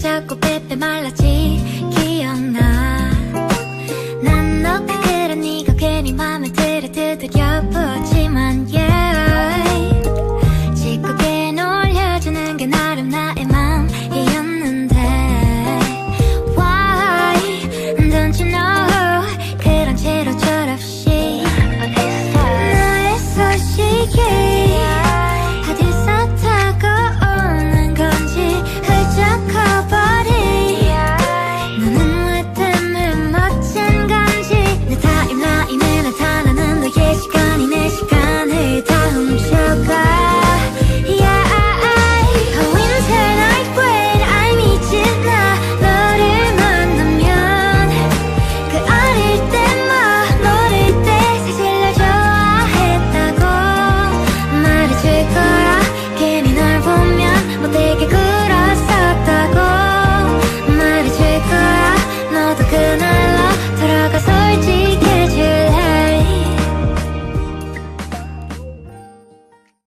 자꾸 빼빼 말랐지 기억나. 난 너가 그런 네가 괜히 맘에 들어 두드려 보지만 yeah, 짓궂게 놀려주는 게 나름 나의 맘이었는데 why don't you know 그런 채로 철없이 너의 소식이 어디서 타고 오는 건지 훌쩍 커버린 너는 왜 때문에 멋진 건지 내 타임라인에 나타나는 너의 시간이 내 시간을 다 훔쳐가. 되게 굴었었다고 말해줄 거야. 너도 그날로 돌아가 솔직히